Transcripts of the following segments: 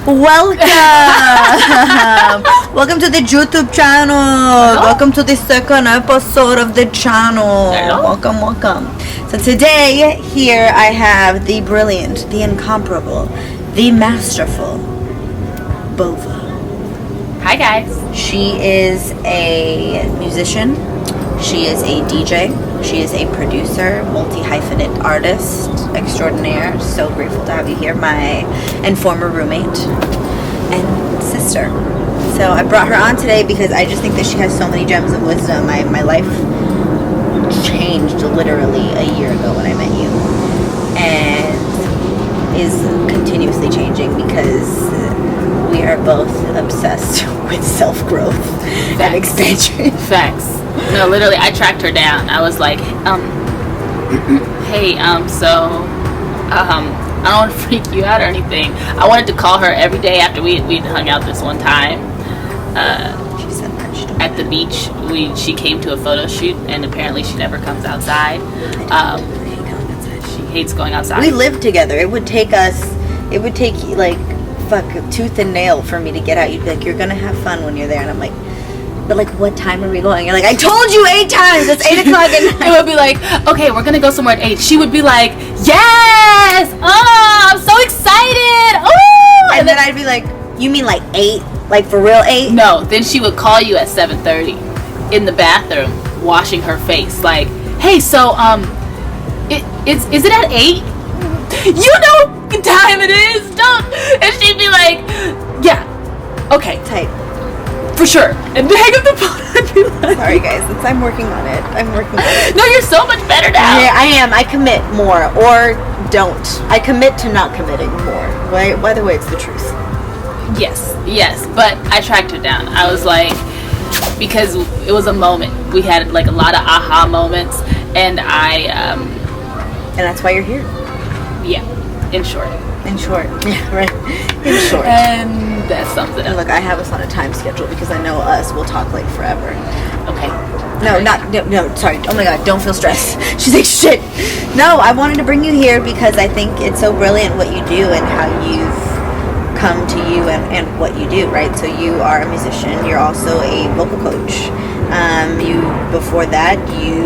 Welcome! Welcome to the YouTube channel. Hello? Welcome to the second episode of the channel. Hello? Welcome. So today, here I have the brilliant, the incomparable, the masterful Bova. Hi guys. She is a musician. She is a DJ. She is a producer, multi-hyphenate artist extraordinaire. So grateful to have you here, my and former roommate and sister. So I brought her on today because I just think that she has so many gems of wisdom. My life changed literally a year ago when I met you, and is continuously changing because we are both obsessed with self-growth and expansion. Facts. No, literally, I tracked her down. I was like, hey, I don't want to freak you out or anything. I wanted to call her every day after we'd hung out this one time. She said that at the beach. She came to a photo shoot, and apparently she never comes outside. She hates going outside. We lived together. It would take like tooth and nail for me to get out. You'd be like, you're gonna have fun when you're there, and I'm like, but like, what time are we going? You're like, I told you 8 times. It's 8 o'clock at night. It would be like, okay, we're gonna go somewhere at 8. She would be like, yes! Oh, I'm so excited! Oh! And then I'd be like, you mean like 8? Like for real 8? No, then she would call you at 7:30 in the bathroom, washing her face. Like, hey, so is it at 8? You know what time it is, don't? And she'd be like, yeah, okay, Tight. for sure. And then hang up the phone. I'd be like, Sorry guys, I'm working on it. no, you're so much better now. Yeah, I am. I commit more or don't. I commit to not committing more. By the way, it's the truth. Yes, but I tracked her down. I was like, because it was a moment. We had like a lot of aha moments, and And that's why you're here. yeah, in short. Yeah, right. In short. And that sums it And up. look, I have us on a time schedule because I know us will talk like forever. Okay. No, sorry. Oh my god, don't feel stressed. She's like, shit. No, I wanted to bring you here because I think it's so brilliant what you do and how you've come to you and what you do, right? So you are a musician. You're also a vocal coach. Before that, you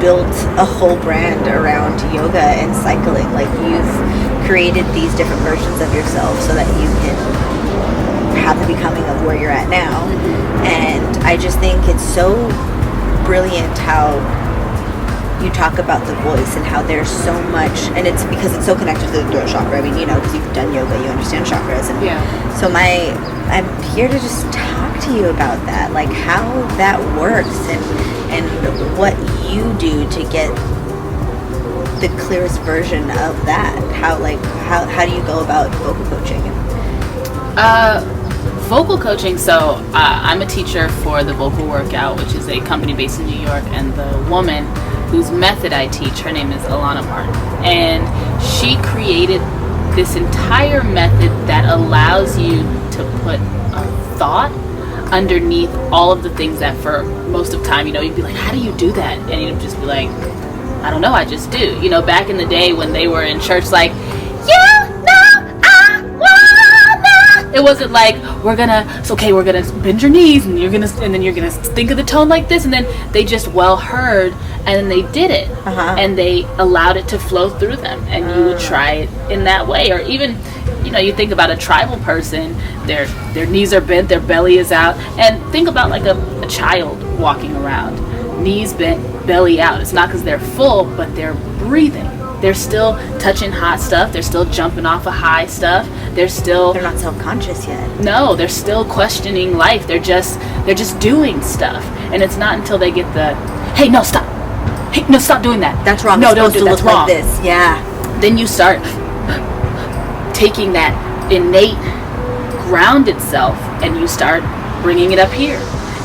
built a whole brand around yoga and cycling. Like, you've created these different versions of yourself so that you can have the becoming of where you're at now. And I just think it's so brilliant how you talk about the voice and how there's so much, and it's because it's so connected to the throat chakra. I mean, you know, because you've done yoga, you understand chakras, and so I'm here to just talk to you about that, like how that works and what you do to get the clearest version of that. How do you go about vocal coaching? Vocal coaching, so I'm a teacher for the Vocal Workout, which is a company based in New York, and the woman whose method I teach, her name is Alana Martin, and she created this entire method that allows you to put a thought underneath all of the things that for most of the time, you know, you'd be like, how do you do that? And you'd just be like, I don't know, I just do. You know, back in the day when they were in church, like, it wasn't like, we're gonna bend your knees and then you're gonna think of the tone like this, and then they just well heard and then they did it. And they allowed it to flow through them, and you would try it in that way. Or even, you know, you think about a tribal person, their knees are bent, their belly is out, and think about like a child walking around, knees bent, belly out. It's not because they're full, but they're breathing. They're still touching hot stuff. They're still jumping off of high stuff. They're not self-conscious yet. No, they're still questioning life. They're just doing stuff. And it's not until they get the, hey, no, stop. Hey, no, stop doing that. That's wrong. No, don't do that. That's wrong. Like this. Yeah. Then you start taking that innate grounded self and you start bringing it up here.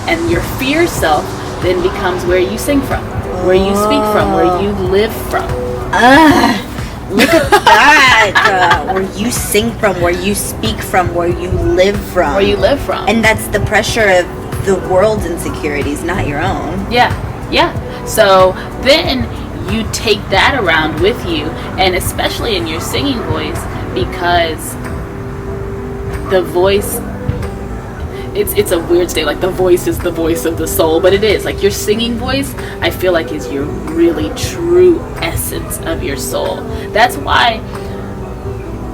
And your fear self then becomes where you sing from, where you speak from, where you live from. Look at that. Where you sing from, where you speak from, where you live from. And that's the pressure of the world's insecurities, not your own. Yeah. So then you take that around with you, and especially in your singing voice, because the voice, it's a weird state, like the voice is the voice of the soul, but it is like your singing voice, I feel like, is your really true essence of your soul. That's why,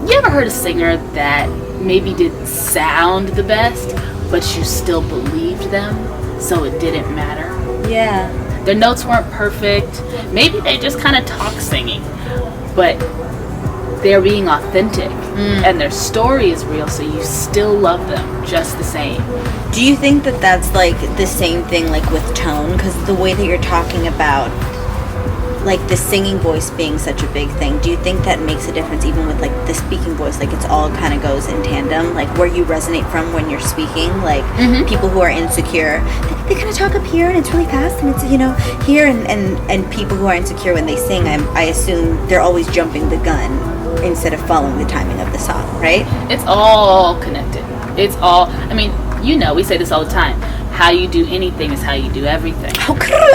you ever heard a singer that maybe didn't sound the best, but you still believed them, so it didn't matter? Yeah. Their notes weren't perfect, maybe they just kind of talk singing, but they're being authentic, and their story is real, so you still love them just the same. Do you think that that's like the same thing like with tone? Because the way that you're talking about like the singing voice being such a big thing, do you think that makes a difference even with like the speaking voice? Like it's all kind of goes in tandem, like where you resonate from when you're speaking, like people who are insecure, they kind of talk up here and it's really fast and it's, you know, here, and people who are insecure when they sing, I assume they're always jumping the gun instead of following the timing of the song, right? It's all connected. It's all, I mean, you know, we say this all the time. How you do anything is how you do everything.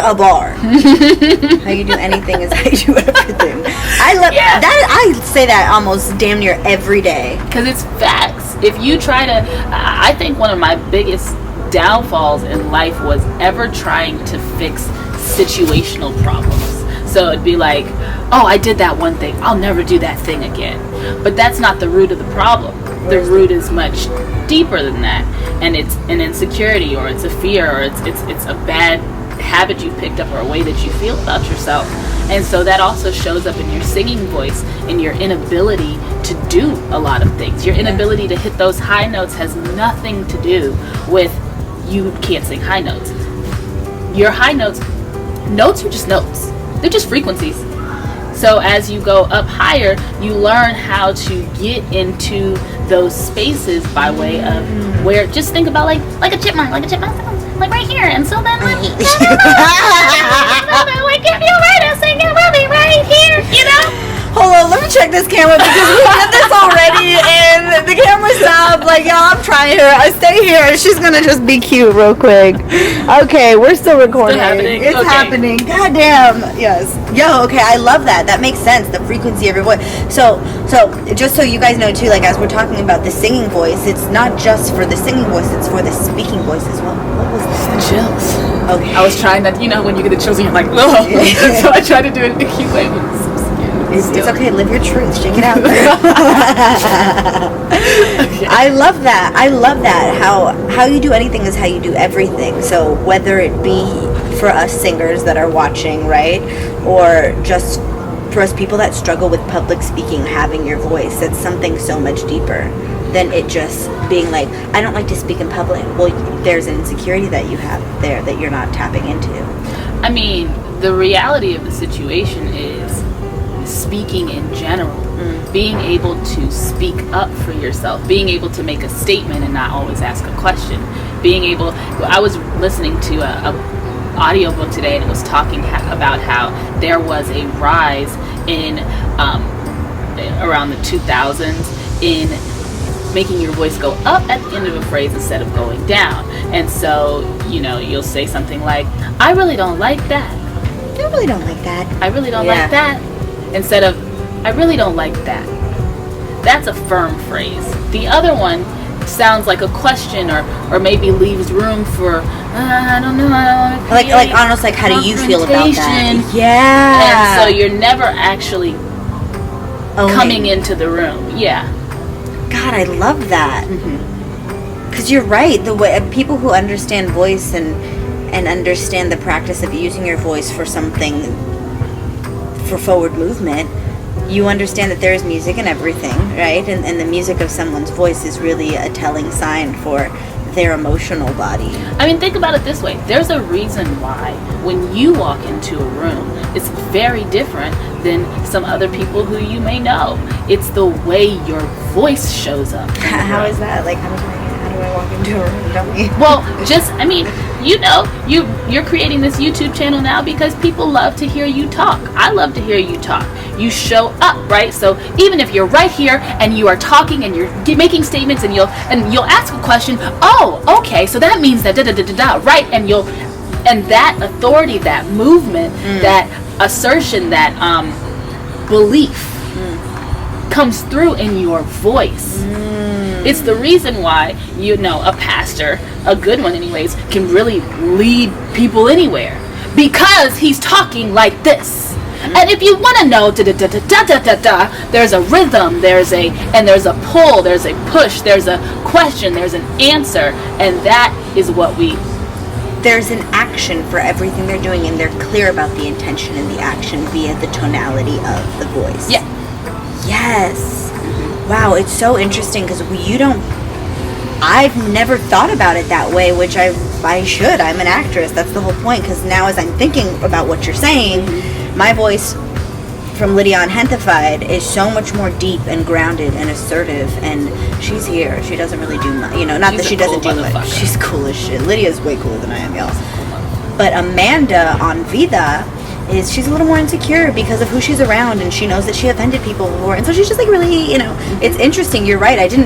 A bar. How you do anything is how you do everything. I love that. I say that almost damn near every day. Because it's facts. If you try to, I think one of my biggest downfalls in life was ever trying to fix situational problems. So it'd be like, oh, I did that one thing, I'll never do that thing again. But that's not the root of the problem. The root is much deeper than that, and it's an insecurity, or it's a fear, or it's a bad habit you picked up, or a way that you feel about yourself. And so that also shows up in your singing voice, in your inability to do a lot of things. Your inability to hit those high notes has nothing to do with you can't sing high notes. Your high notes are just notes. They're just frequencies. So as you go up higher, you learn how to get into those spaces by way of where, just think about like a chipmunk sounds like right here, and so then like if you were to sing, it will be right here, you know? Hold on, let me check this camera because we did this already and the camera stopped. Like, y'all, I'm trying her. I stay here. She's gonna just be cute real quick. Okay, we're still recording. It's happening. God damn. Yes. Yo, okay, I love that. That makes sense. The frequency of your voice. So just so you guys know too, like as we're talking about the singing voice, it's not just for the singing voice, it's for the speaking voice as well. What was this? The chills. Okay. I was trying that, you know, when you get the chills and you're like, oh. So I tried to do it in a cute way, but it's so scary. It's okay, live your truth, shake it out. I love that. How you do anything is how you do everything. So whether it be for us singers that are watching, right, or just for us people that struggle with public speaking, having your voice, it's something so much deeper than it just being like, I don't like to speak in public. Well, there's an insecurity that you have there that you're not tapping into. I mean, the reality of the situation is speaking in general, being able to speak up for yourself, being able to make a statement and not always ask a question, I was listening to a audiobook today, and it was talking about how there was a rise in around the 2000s in making your voice go up at the end of a phrase instead of going down. And so, you know, you'll say something like, I really don't like that. I really don't like that. I really don't like that. Instead of, I really don't like that. That's a firm phrase. The other one sounds like a question, or maybe leaves room for, I don't know. Like almost like, how do you feel about that? Yeah. And so you're never actually coming into the room. Yeah. God, I love that. Because you're right. The way people who understand voice and understand the practice of using your voice for something, for forward movement, you understand that there is music in everything, right? And the music of someone's voice is really a telling sign for their emotional body. I mean, think about it this way. There's a reason why when you walk into a room, it's very different than some other people who you may know. It's the way your voice shows up. How is that? Like, how do I walk into a room? Tell me. Well, just, I mean, you know, you're creating this YouTube channel now because people love to hear you talk. I love to hear you talk. You show up, right? So even if you're right here and you are talking and you're making statements and you'll ask a question, oh, okay, so that means that da-da-da-da-da, right? And that authority, that movement, that assertion, that belief comes through in your voice. It's the reason why, a pastor, a good one anyways, can really lead people anywhere. Because he's talking like this. And if you want to know, there's a rhythm, there's a pull, there's a push, there's a question, there's an answer, and that is what there's an action for everything they're doing, and they're clear about the intention and the action via the tonality of the voice. Yeah. Yes. Wow, it's so interesting because I've never thought about it that way, which I should. I'm an actress. That's the whole point, because now as I'm thinking about what you're saying, my voice from Lydia on Gentefied is so much more deep and grounded and assertive, and she's here. She doesn't really do much, not she's that she doesn't do much. She's cool as shit. Lydia's way cooler than I am, y'all. But Amanda on Vida she's a little more insecure because of who she's around, and she knows that she offended people before, and so she's just like really, it's interesting. You're right. I did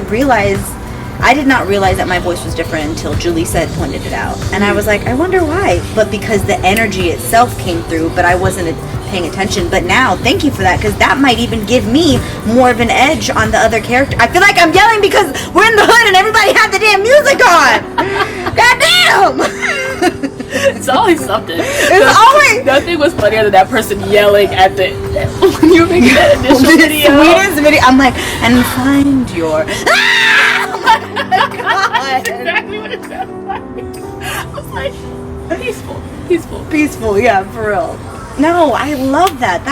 not realize that my voice was different until Julie pointed it out. And I was like, I wonder why. But because the energy itself came through, but I wasn't paying attention. But now, thank you for that, because that might even give me more of an edge on the other character. I feel like I'm yelling because we're in the hood and everybody had the damn music on. Goddamn! It's always something. It's always... Nothing was funnier than that person yelling at when you were making that initial video. Sweetest video. I'm like, and find your... That's exactly what it sounds like. I was like, peaceful, yeah, for real. No, I love that.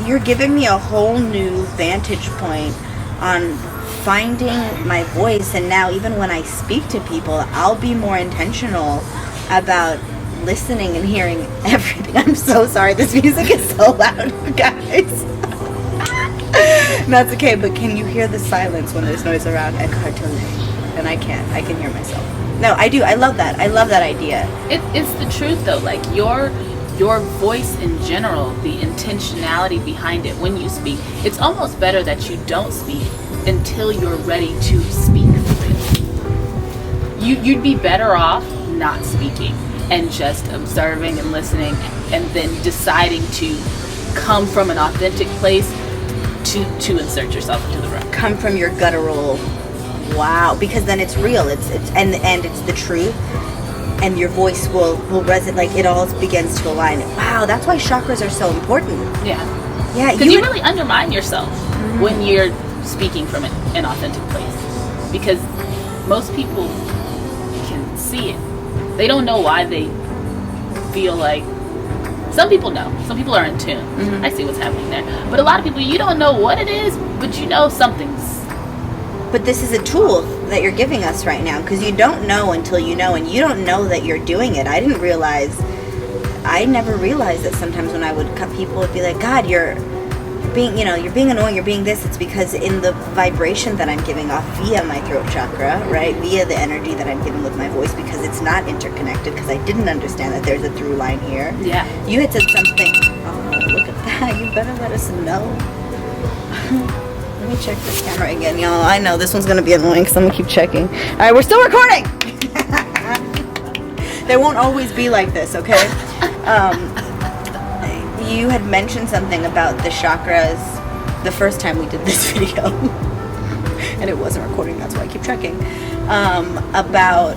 You're giving me a whole new vantage point on finding my voice, and now even when I speak to people, I'll be more intentional about listening and hearing everything. I'm so sorry, this music is so loud, guys. That's okay, but can you hear the silence when there's noise around Eckhart Tolle? And I can hear myself. No, I do. I love that. I love that idea. It's the truth, though. Like your voice in general, the intentionality behind it when you speak. It's almost better that you don't speak until you're ready to speak. You'd be better off not speaking and just observing and listening, and then deciding to come from an authentic place to insert yourself into the room. Come from your guttural. Wow, because then it's real. It's it's the truth, and your voice will resonate. Like it all begins to align. Wow, that's why chakras are so important. Yeah. Because you really undermine yourself when you're speaking from an authentic place, because most people can see it. They don't know why they feel like. Some people know. Some people are in tune. I see what's happening there. But a lot of people, you don't know what it is, but you know something's. But this is a tool that you're giving us right now, because you don't know until you know, and you don't know that you're doing it. I never realized that sometimes when I would cut, people would be like, God, you're being annoying, you're being this. It's because in the vibration that I'm giving off via my throat chakra, right, via the energy that I'm giving with my voice, because it's not interconnected, because I didn't understand that there's a through line here. Yeah. You had said something. Oh, look at that. You better let us know. Let me check this camera again, y'all. I know this one's going to be annoying because I'm going to keep checking. All right, we're still recording. They won't always be like this, okay? You had mentioned something about the chakras the first time we did this video. And it wasn't recording, that's why I keep checking. About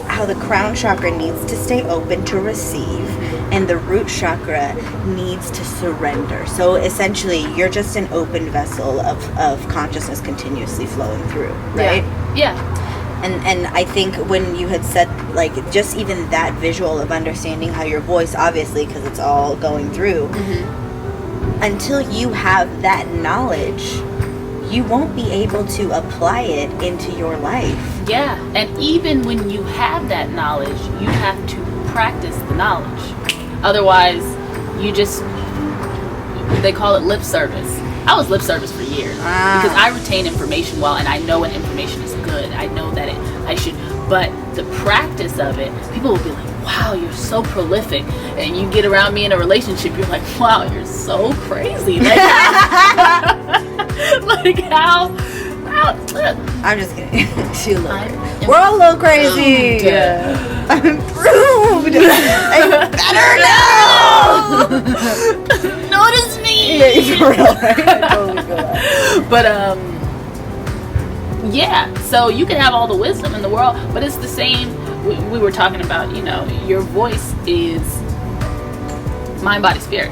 how the crown chakra needs to stay open to receive, and the root chakra needs to surrender. So essentially, you're just an open vessel of consciousness continuously flowing through, right? Yeah. And I think when you had said, like, just even that visual of understanding how your voice, obviously, because it's all going through, until you have that knowledge, you won't be able to apply it into your life. Yeah, and even when you have that knowledge, you have to practice the knowledge. Otherwise, they call it lip service. I was lip service for years because I retain information well, and I know when information is good. I know that I should, but the practice of it, people will be like, wow, you're so prolific. And you get around me in a relationship, you're like, wow, you're so crazy. Like, how I'm just kidding. We're all a little crazy. I'm improved. I better know. Notice me. Yeah, for real, right? I totally feel that. But Yeah, so you can have all the wisdom in the world, but it's the same. We were talking about, your voice is mind, body, spirit.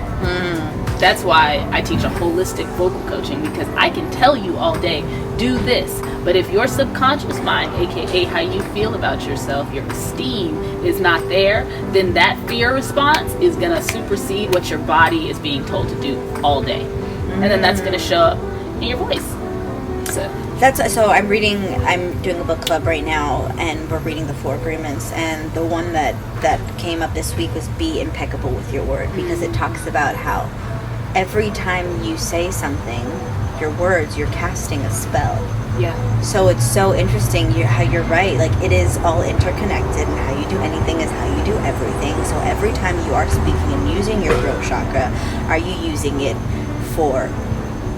That's why I teach a holistic vocal coaching, because I can tell you all day, do this. But if your subconscious mind, aka how you feel about yourself, your esteem is not there, then that fear response is going to supersede what your body is being told to do all day. And then that's going to show up in your voice. So I'm doing a book club right now, and we're reading the 4 agreements, and the one that came up this week was be impeccable with your word, because it talks about how every time you say something, your words, you're casting a spell. Yeah. So it's so interesting how you're right. Like, it is all interconnected, and how you do anything is how you do everything. So every time you are speaking and using your throat chakra, are you using it for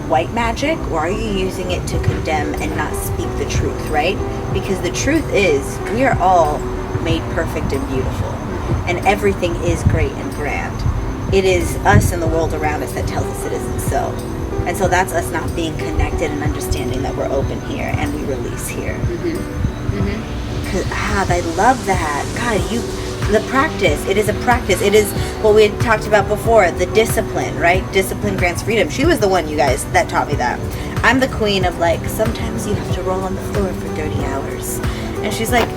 white magic, or are you using it to condemn and not speak the truth, right? Because the truth is, we are all made perfect and beautiful, and everything is great and grand. It is us and the world around us that tells us it isn't so. And so that's us not being connected and understanding that we're open here and we release here. I love that. God, the practice, it is a practice. It is what we had talked about before, the discipline, right? Discipline grants freedom. She was the one, you guys, that taught me that. I'm the queen of, like, sometimes you have to roll on the floor for 30 hours. And she's like,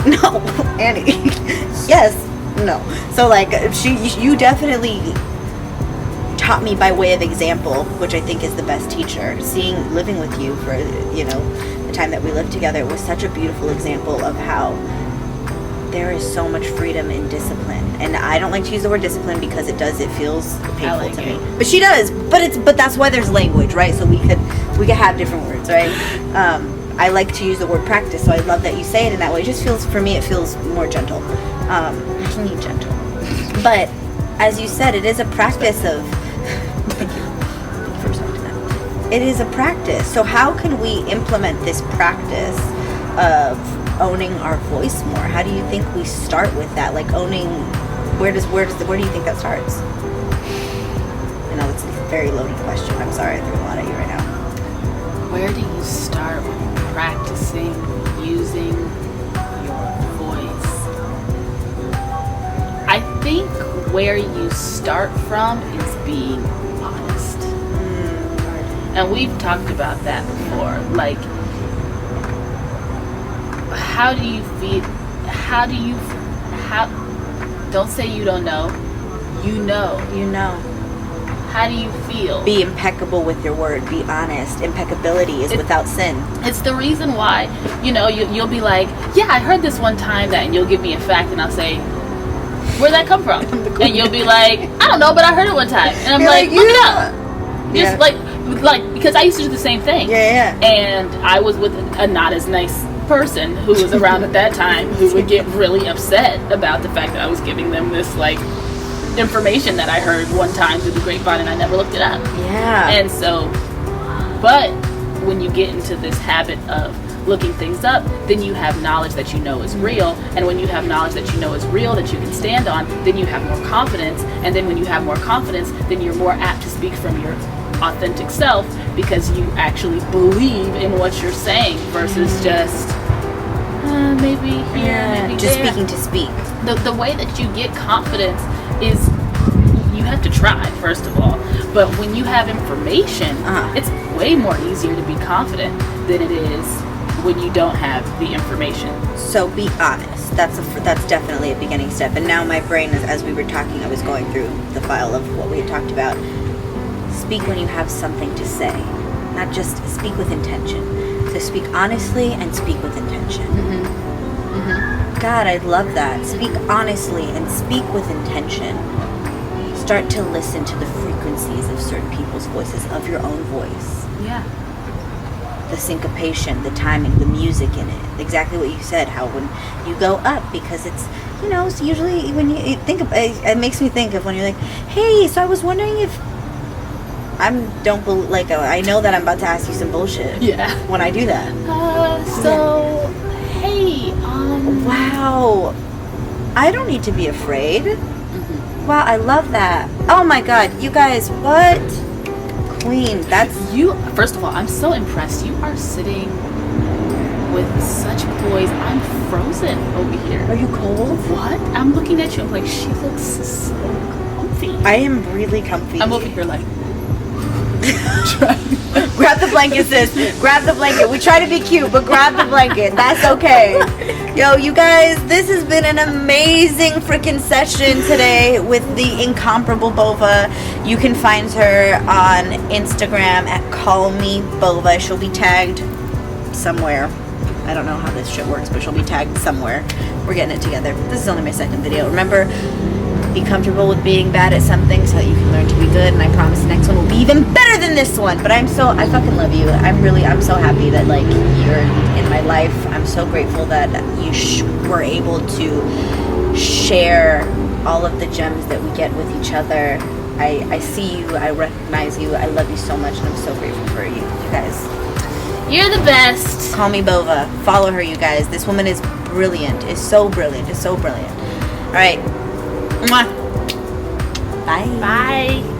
no, Annie, yes, no. So, like, you definitely taught me by way of example, which I think is the best teacher. Living with you for, the time that we lived together was such a beautiful example of how there is so much freedom in discipline. And I don't like to use the word discipline because it feels painful to me. But she does. But that's why there's language, right? So we could have different words, right? I like to use the word practice, so I love that you say it in that way. It just feels, for me, it feels more gentle. Gentle. But as you said, it is a practice of thank you for respecting that. It is a practice. So how can we implement this practice of owning our voice more? How do you think we start with that? Like, owning, where do you think that starts? I know it's a very loaded question. I'm sorry, I threw a lot at you right now. Where do you start with practicing using your voice? I think where you start from is being honest. And we've talked about that before. Like, how do you feel? Don't say you don't know. You know. How do you feel? Be impeccable with your word. Be honest. Impeccability is without sin. It's the reason why, you'll be like, yeah, I heard this one time that, and you'll give me a fact, and I'll say, where'd that come from? And you'll be like, I don't know, but I heard it one time. And I'm like, look it up. Just like, because I used to do the same thing. Yeah. And I was with a not as nice person who was around at that time, who would get really upset about the fact that I was giving them this, like, information that I heard one time through the grapevine, and I never looked it up. Yeah. And so, but when you get into this habit of looking things up, then you have knowledge that you know is real. And when you have knowledge that you know is real, that you can stand on, then you have more confidence. And then when you have more confidence, then you're more apt to speak from your authentic self, because you actually believe in what you're saying versus just maybe here, maybe just there. speaking to speak. The way that you get confidence is you have to try, first of all. But when you have information, it's way more easier to be confident than it is when you don't have the information. So be honest. That's definitely a beginning step. And now my brain, as we were talking, I was going through the file of what we had talked about. Speak when you have something to say, not just speak with intention. So speak honestly and speak with intention. God, I love that. Speak honestly and speak with intention. Start to listen to the frequencies of certain people's voices, of your own voice. Yeah. The syncopation, the timing, the music in it. Exactly what you said, how when you go up, because it's, it's usually when you think of it makes me think of when you're like, hey, so I was wondering if I know that I'm about to ask you some bullshit. Yeah. When I do that. Hey, wow. I don't need to be afraid. Wow, I love that. Oh my God, you guys, what? Queen, that's... You, first of all, I'm so impressed. You are sitting with such poise. I'm frozen over here. Are you cold? What? I'm looking at you. I'm like, she looks so comfy. I am really comfy. I'm over here like. Grab the blanket, sis. Grab the blanket. We try to be cute, but grab the blanket. That's okay. Yo, you guys, this has been an amazing freaking session today with the incomparable Bova. You can find her on Instagram at callmebova. She'll be tagged somewhere. I don't know how this shit works, but she'll be tagged somewhere. We're getting it together. This is only my second video. Remember, be comfortable with being bad at something so that you can learn to be good, and I promise the next one will be even better than this one. But I fucking love you. I'm so happy that like you're in my life. I'm so grateful that you were able to share all of the gems that we get with each other. I see you, I recognize you, I love you so much, and I'm so grateful for you guys. You're the best. Call me Bova. Follow her, you guys. This woman is brilliant. Is so brilliant. Is so brilliant. All right. Mwah. Bye. Bye.